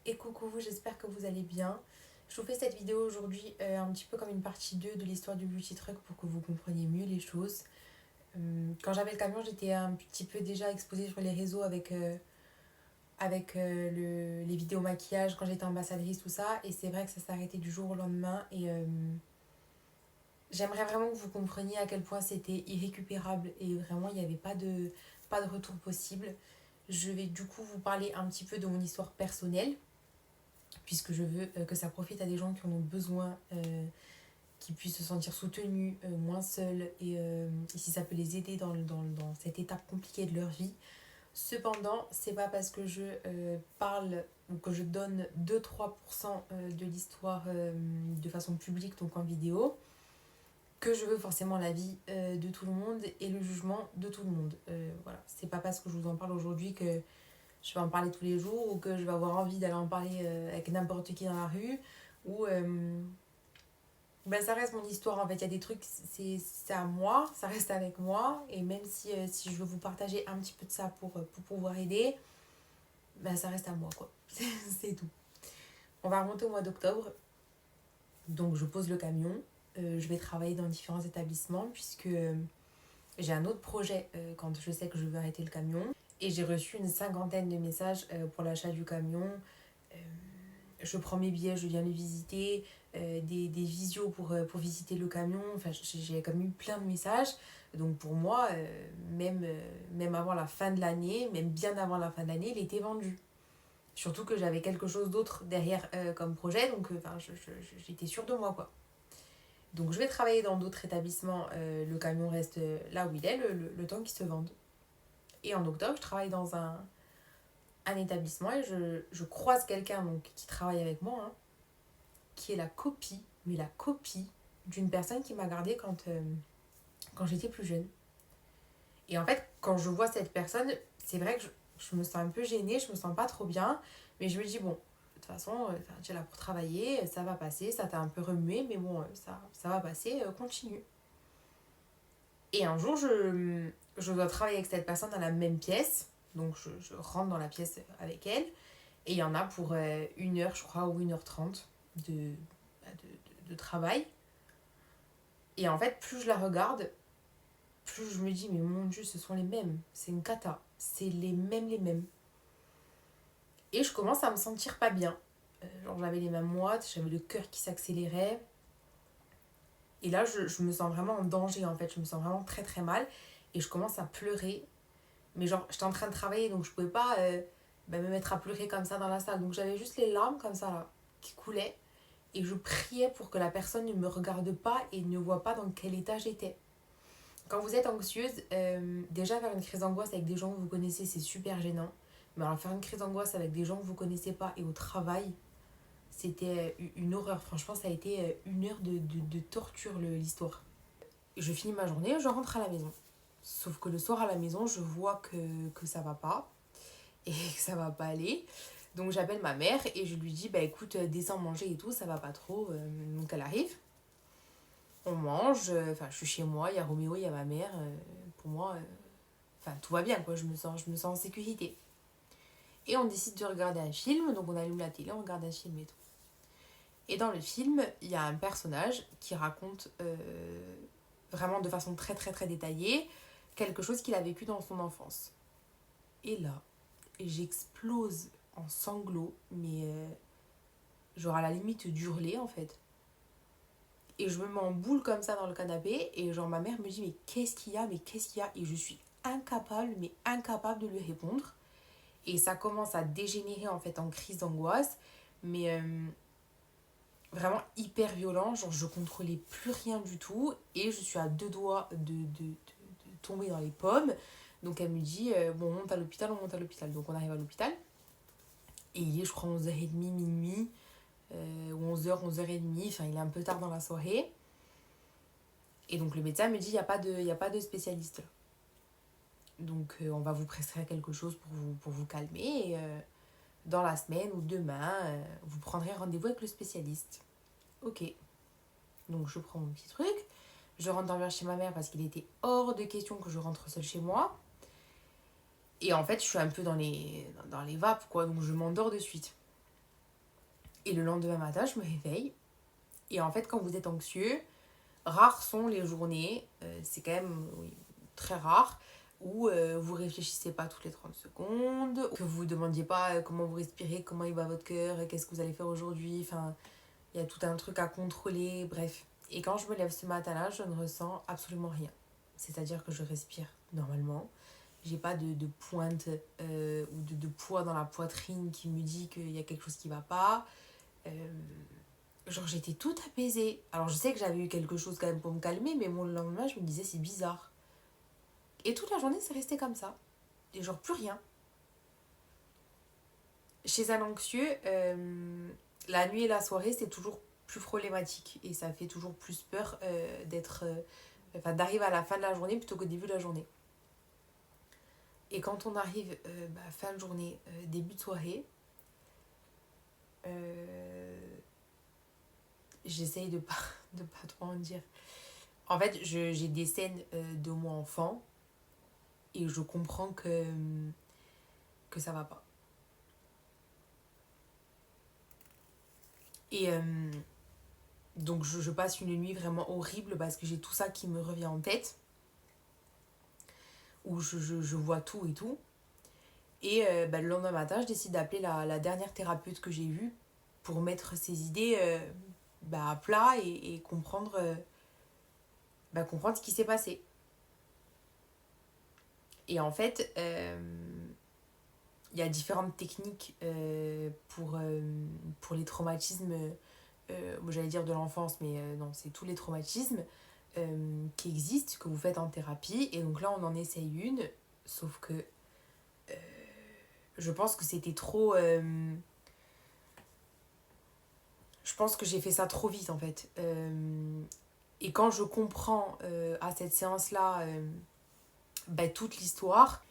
Et coucou, j'espère que vous allez bien. Je vous fais cette vidéo aujourd'hui un petit peu comme une partie 2 de l'histoire du beauty truck pour que vous compreniez mieux les choses. Quand j'avais le camion, j'étais un petit peu déjà exposée sur les réseaux avec les vidéos maquillage quand j'étais ambassadrice, tout ça. Et c'est vrai que ça s'est arrêté du jour au lendemain. Et j'aimerais vraiment que vous compreniez à quel point c'était irrécupérable et vraiment il n'y avait pas de retour possible. Je vais du coup vous parler un petit peu de mon histoire personnelle puisque je veux que ça profite à des gens qui en ont besoin, qui puissent se sentir soutenus, moins seuls, et si ça peut les aider dans cette étape compliquée de leur vie. Cependant, c'est pas parce que je parle ou que je donne 2-3% de l'histoire de façon publique, donc en vidéo, que je veux forcément la vie de tout le monde et le jugement de tout le monde. Voilà, c'est pas parce que je vous en parle aujourd'hui que je vais en parler tous les jours ou que je vais avoir envie d'aller en parler avec n'importe qui dans la rue ou ben ça reste mon histoire en fait. Il y a des trucs, c'est à moi, ça reste avec moi, et même si je veux vous partager un petit peu de ça pour pouvoir aider, ben ça reste à moi quoi. C'est tout. On va remonter au mois d'octobre, donc je pose le camion. Je vais travailler dans différents établissements puisque j'ai un autre projet quand je sais que je veux arrêter le camion. Et j'ai reçu une cinquantaine de messages pour l'achat du camion. Euh, je prends mes billets, je viens les visiter, des visios pour visiter le camion. Enfin, j'ai comme eu plein de messages. Donc pour moi, même avant la fin de l'année, même bien avant la fin de l'année, il était vendu. Surtout que j'avais quelque chose d'autre derrière comme projet, donc j'étais sûre de moi, quoi. Donc je vais travailler dans d'autres établissements, le camion reste là où il est, le temps qu'il se vende. Et en octobre, je travaille dans un établissement et je croise quelqu'un donc, qui travaille avec moi, hein, qui est la copie, mais la copie d'une personne qui m'a gardée quand j'étais plus jeune. Et en fait, quand je vois cette personne, c'est vrai que je me sens un peu gênée, je me sens pas trop bien, mais je me dis, bon, de toute façon, tu es là pour travailler, ça va passer, ça t'a un peu remué, mais bon, ça va passer, continue. Et un jour, je dois travailler avec cette personne dans la même pièce, donc je rentre dans la pièce avec elle, et il y en a pour 1 heure, je crois, ou 1h30 de travail. Et en fait, plus je la regarde, plus je me dis, mais mon Dieu, ce sont les mêmes. C'est une cata. C'est les mêmes, les mêmes. Et je commence à me sentir pas bien. Genre, j'avais les mains moites, j'avais le cœur qui s'accélérait. Et là, je me sens vraiment en danger, en fait. Je me sens vraiment très, très mal. Et je commence à pleurer. Mais genre, j'étais en train de travailler, donc je pouvais pas me mettre à pleurer comme ça dans la salle. Donc j'avais juste les larmes comme ça, là, qui coulaient. Et je priais pour que la personne ne me regarde pas et ne voit pas dans quel état j'étais. Quand vous êtes anxieuse, déjà faire une crise d'angoisse avec des gens que vous connaissez, c'est super gênant. Mais alors faire une crise d'angoisse avec des gens que vous connaissez pas et au travail, c'était une horreur. Franchement, ça a été 1 heure de torture l'histoire. Je finis ma journée, je rentre à la maison. Sauf que le soir à la maison, je vois que ça va pas et que ça va pas aller. Donc j'appelle ma mère et je lui dis bah écoute, descends manger et tout, ça va pas trop. Donc elle arrive, on mange, enfin je suis chez moi, il y a Roméo, il y a ma mère, pour moi, enfin tout va bien quoi, je me sens en sécurité. Et on décide de regarder un film, donc on allume la télé, on regarde un film et tout. Et dans le film, il y a un personnage qui raconte vraiment de façon très très très détaillée quelque chose qu'il a vécu dans son enfance. Et là, j'explose en sanglots, mais genre à la limite d'hurler en fait. Et je me mets en boule comme ça dans le canapé, et genre ma mère me dit mais qu'est-ce qu'il y a, mais qu'est-ce qu'il y a, et je suis incapable, mais incapable de lui répondre. Et ça commence à dégénérer en fait en crise d'angoisse, mais vraiment hyper violent, genre je contrôlais plus rien du tout, et je suis à 2 doigts de tomber dans les pommes. Donc elle me dit bon, on monte à l'hôpital, on monte à l'hôpital. Donc on arrive à l'hôpital, et il est je crois 11h30, minuit, ou 11h, 11h30, enfin il est un peu tard dans la soirée. Et donc le médecin me dit il y a pas de spécialiste là. Donc on va vous prescrire quelque chose pour vous calmer. Et dans la semaine ou demain, vous prendrez rendez-vous avec le spécialiste. Ok. Donc je prends mon petit truc. Je rentre dormir chez ma mère parce qu'il était hors de question que je rentre seule chez moi. Et en fait, je suis un peu dans les vapes, quoi. Donc je m'endors de suite. Et le lendemain matin, je me réveille. Et en fait, quand vous êtes anxieux, rares sont les journées, c'est quand même oui, très rare, où vous réfléchissez pas toutes les 30 secondes, que vous ne demandiez pas comment vous respirez, comment il va votre cœur, qu'est-ce que vous allez faire aujourd'hui. Enfin, il y a tout un truc à contrôler, bref. Et quand je me lève ce matin-là, je ne ressens absolument rien. C'est-à-dire que je respire normalement. J'ai pas de pointe ou de poids dans la poitrine qui me dit qu'il y a quelque chose qui va pas. Euh, genre j'étais toute apaisée. Alors je sais que j'avais eu quelque chose quand même pour me calmer, mais mon lendemain je me disais c'est bizarre. Et toute la journée c'est resté comme ça. Et genre plus rien. Chez un anxieux, la nuit et la soirée c'est toujours plus problématique. Et ça fait toujours plus peur enfin, d'arriver à la fin de la journée plutôt qu'au début de la journée. Et quand on arrive fin de journée, début de soirée, j'essaye de pas trop en dire. En fait, j'ai des scènes de moi enfant et je comprends que ça va pas. Et donc, je passe une nuit vraiment horrible parce que j'ai tout ça qui me revient en tête, où je vois tout et tout. Et le lendemain matin, je décide d'appeler la dernière thérapeute que j'ai vue pour mettre ces idées à plat et comprendre ce qui s'est passé. Et en fait, il y a différentes techniques pour les traumatismes, j'allais dire de l'enfance, mais non, c'est tous les traumatismes qui existent, que vous faites en thérapie. Et donc là, on en essaye une, sauf que je pense que c'était trop... je pense que j'ai fait ça trop vite, en fait. Et quand je comprends à cette séance-là toute l'histoire,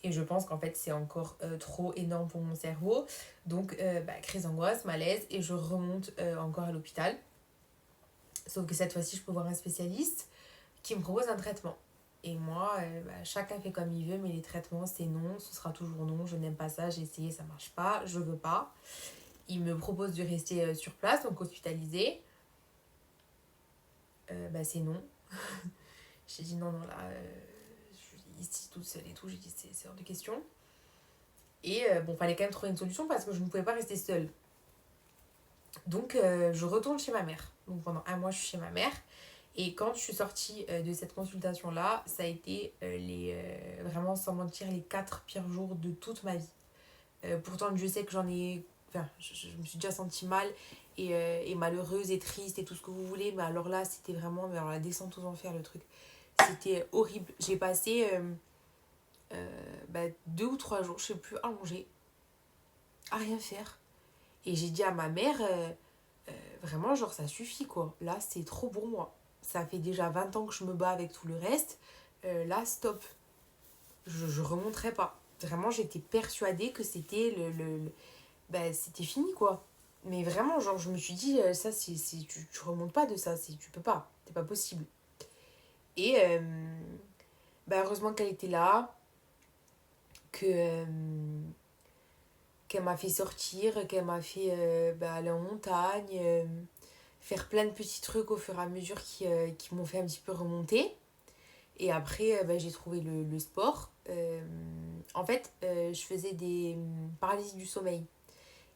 et je pense qu'en fait, c'est encore trop énorme pour mon cerveau. Donc, crise d'angoisse, malaise, et je remonte encore à l'hôpital. Sauf que cette fois-ci, je peux voir un spécialiste qui me propose un traitement. Et moi, chacun fait comme il veut, mais les traitements, c'est non, ce sera toujours non, je n'aime pas ça, j'ai essayé, ça marche pas, je veux pas. Il me propose de rester sur place, donc hospitalisé. C'est non. J'ai dit non, là, je suis ici toute seule et tout, j'ai dit c'est hors de question. Et fallait quand même trouver une solution parce que je ne pouvais pas rester seule. Donc, je retourne chez ma mère. Donc, pendant un mois, je suis chez ma mère. Et quand je suis sortie de cette consultation-là, ça a été vraiment, sans mentir, les 4 pires jours de toute ma vie. Pourtant, Dieu sait que j'en ai... Enfin, je me suis déjà sentie mal et malheureuse et triste et tout ce que vous voulez. Mais alors là, c'était vraiment mais alors, la descente aux enfers, le truc. C'était horrible. J'ai passé 2 ou 3 jours, je sais plus, allongée, à rien faire. Et j'ai dit à ma mère, vraiment, genre, ça suffit, quoi. Là, c'est trop pour moi. Ça fait déjà 20 ans que je me bats avec tout le reste. Là, stop. Je remonterai pas. Vraiment, j'étais persuadée que c'était c'était fini, quoi. Mais vraiment, genre, je me suis dit, ça, tu remontes pas de ça. Tu peux pas. C'est pas possible. Et heureusement qu'elle était là. Que... qu'elle m'a fait sortir, qu'elle m'a fait aller en montagne, faire plein de petits trucs au fur et à mesure qui m'ont fait un petit peu remonter. Et après, j'ai trouvé le sport. En fait, je faisais des paralysies du sommeil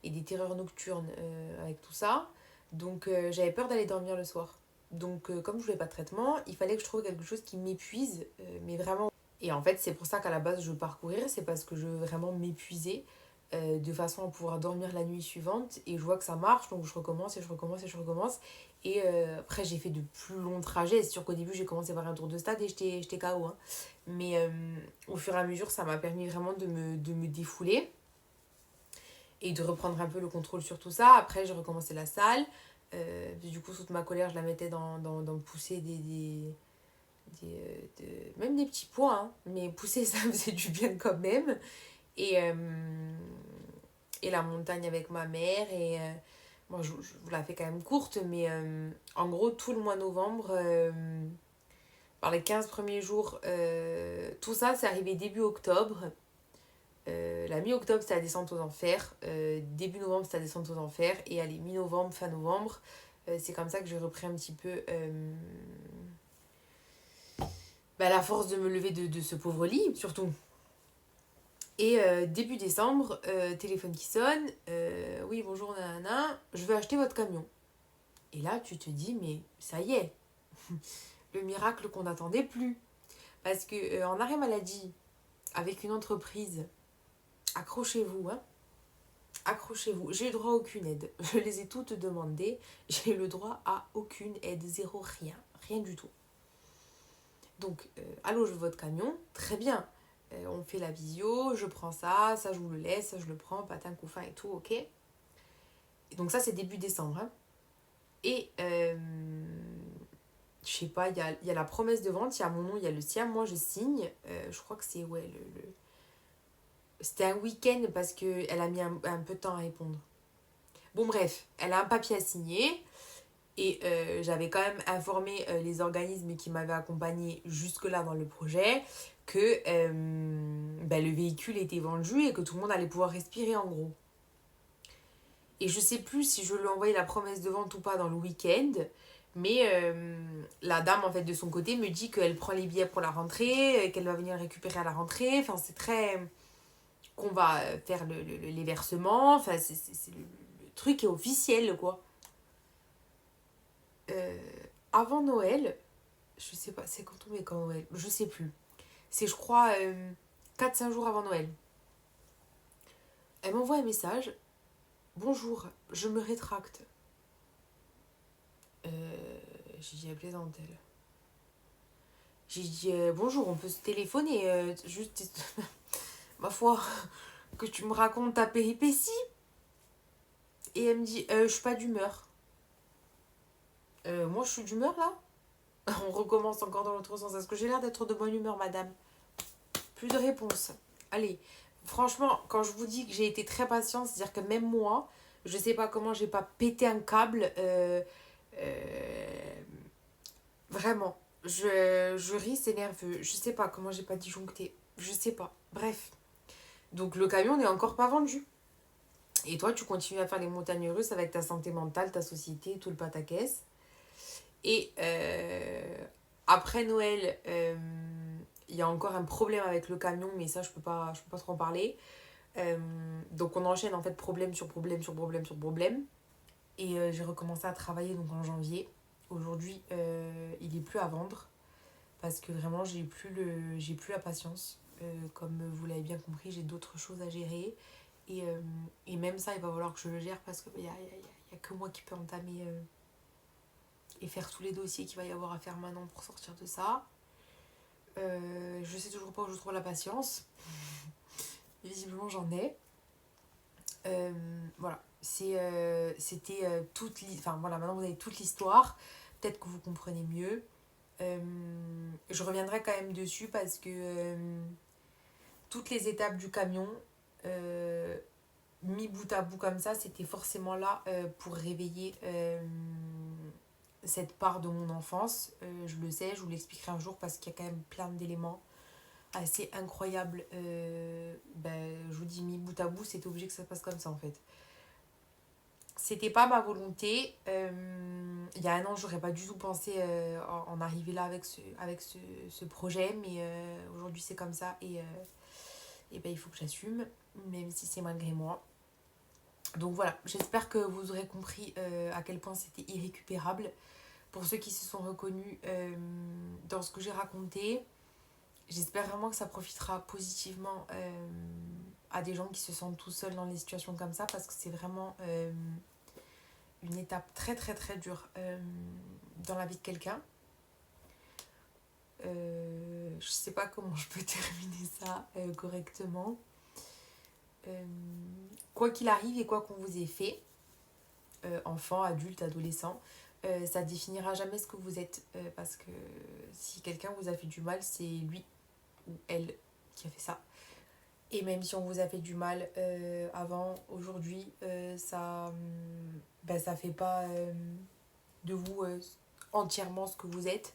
et des terreurs nocturnes avec tout ça. Donc, j'avais peur d'aller dormir le soir. Donc, comme je voulais pas de traitement, il fallait que je trouve quelque chose qui m'épuise, mais vraiment. Et en fait, c'est pour ça qu'à la base, je veux parcourir, c'est parce que je veux vraiment m'épuiser de façon à pouvoir dormir la nuit suivante. Et je vois que ça marche, donc je recommence et je recommence et je recommence. Et après, j'ai fait de plus longs trajets. C'est sûr qu'au début, j'ai commencé par un tour de stade et j'étais KO. Hein. Mais au fur et à mesure, ça m'a permis vraiment de me défouler et de reprendre un peu le contrôle sur tout ça. Après, j'ai recommencé la salle. Du coup, toute ma colère, je la mettais dans pousser même des petits poids. Hein. Mais pousser, ça me faisait du bien quand même. Et, et la montagne avec ma mère. Et bon, je vous la fais quand même courte, mais en gros, tout le mois de novembre, par les 15 premiers jours, tout ça, c'est arrivé début octobre. La mi-octobre, c'était la descente aux enfers. Début novembre, c'était la descente aux enfers. Et allez, mi-novembre, fin novembre, c'est comme ça que j'ai repris un petit peu la force de me lever de ce pauvre lit, surtout. Et début décembre, téléphone qui sonne. Oui, bonjour, nanana. Je veux acheter votre camion. Et là, tu te dis, mais ça y est, le miracle qu'on n'attendait plus. Parce que en arrêt maladie, avec une entreprise, accrochez-vous, hein. Accrochez-vous. J'ai eu droit à aucune aide. Je les ai toutes demandées. J'ai eu le droit à aucune aide. Zéro, rien. Rien du tout. Donc, allô, je veux votre camion. Très bien. On fait la visio. Je prends ça. Ça, je vous le laisse. Ça, je le prends. Patin, couffin et tout. Ok. Et donc, ça, c'est début décembre. Hein. Et, je sais pas, il y a la promesse de vente. Il y a mon nom, il y a le sien. Moi, je signe. Je crois que c'est, ouais, c'était un week-end parce qu'elle a mis un peu de temps à répondre. Bon bref, elle a un papier à signer et j'avais quand même informé les organismes qui m'avaient accompagné jusque-là dans le projet que le véhicule était vendu et que tout le monde allait pouvoir respirer en gros. Et je sais plus si je lui ai envoyé la promesse de vente ou pas dans le week-end, mais la dame en fait de son côté me dit qu'elle prend les billets pour la rentrée, qu'elle va venir le récupérer à la rentrée, enfin c'est très... qu'on va faire les versements, enfin c'est le truc est officiel quoi. Euh, Avant Noël, je sais pas, c'est quand on met quand Noël, je sais plus. C'est je crois 4-5 jours avant Noël. Elle m'envoie un message. Bonjour, je me rétracte. J'ai dit, elle plaisante elle. J'ai dit, bonjour, on peut se téléphoner, juste, ma foi, que tu me racontes ta péripétie. Et elle me dit, je suis pas d'humeur. Moi, je suis d'humeur là. On recommence encore dans l'autre sens. Est-ce que j'ai l'air d'être de bonne humeur, madame? Plus de réponse. Allez, franchement, quand je vous dis que j'ai été très patiente, c'est-à-dire que même moi, je sais pas comment j'ai pas pété un câble. Vraiment. Je ris, c'est nerveux. Je sais pas comment j'ai pas disjoncté. Je sais pas. Bref. Donc le camion n'est encore pas vendu. Et toi, tu continues à faire les montagnes russes avec ta santé mentale, ta société, tout le pataquès. Et après Noël, il y a encore un problème avec le camion, mais ça, je peux pas trop en parler. Donc on enchaîne en fait problème sur problème sur problème sur problème. Et j'ai recommencé à travailler donc en janvier. Aujourd'hui, il est plus à vendre parce que vraiment, j'ai plus la patience. Comme vous l'avez bien compris, j'ai d'autres choses à gérer. Et même ça, il va falloir que je le gère parce qu'il y a que moi qui peux entamer et faire tous les dossiers qu'il va y avoir à faire maintenant pour sortir de ça. Je sais toujours pas où je trouve la patience. Visiblement, j'en ai. Voilà. C'était toute l'histoire. Enfin, voilà, maintenant vous avez toute l'histoire. Peut-être que vous comprenez mieux. Je reviendrai quand même dessus parce que toutes les étapes du camion, mis bout à bout comme ça, c'était forcément là pour réveiller cette part de mon enfance. Je le sais, je vous l'expliquerai un jour parce qu'il y a quand même plein d'éléments assez incroyables. Je vous dis, mis bout à bout, c'était obligé que ça se passe comme ça en fait. C'était pas ma volonté. Il y a un an, j'aurais pas du tout pensé en arriver là avec ce projet, mais aujourd'hui c'est comme ça et il faut que j'assume, même si c'est malgré moi. Donc voilà, j'espère que vous aurez compris à quel point c'était irrécupérable. Pour ceux qui se sont reconnus dans ce que j'ai raconté, j'espère vraiment que ça profitera positivement à des gens qui se sentent tout seuls dans des situations comme ça parce que c'est vraiment une étape très très très dure dans la vie de quelqu'un. Je sais pas comment je peux terminer ça correctement. Quoi qu'il arrive et quoi qu'on vous ait fait, enfant, adulte, adolescent, ça définira jamais ce que vous êtes parce que si quelqu'un vous a fait du mal, c'est lui ou elle qui a fait ça. Et même si on vous a fait du mal avant, aujourd'hui, ça fait pas de vous entièrement ce que vous êtes.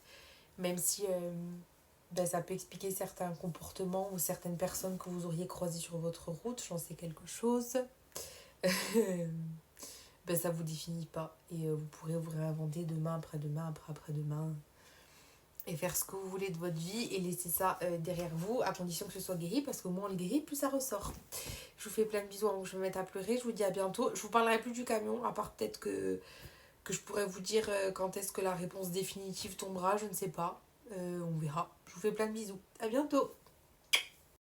Même si ben, ça peut expliquer certains comportements ou certaines personnes que vous auriez croisées sur votre route, j'en sais quelque chose. Ben, ça vous définit pas. Et vous pourrez vous réinventer demain, après-demain, après-après-demain. Et faire ce que vous voulez de votre vie et laisser ça derrière vous, à condition que ce soit guéri, parce qu'au moins on le guérit, plus ça ressort. Je vous fais plein de bisous avant que je me mette à pleurer. Je vous dis à bientôt. Je vous parlerai plus du camion, à part peut-être que je pourrais vous dire quand est-ce que la réponse définitive tombera, je ne sais pas. On verra. Je vous fais plein de bisous. À bientôt.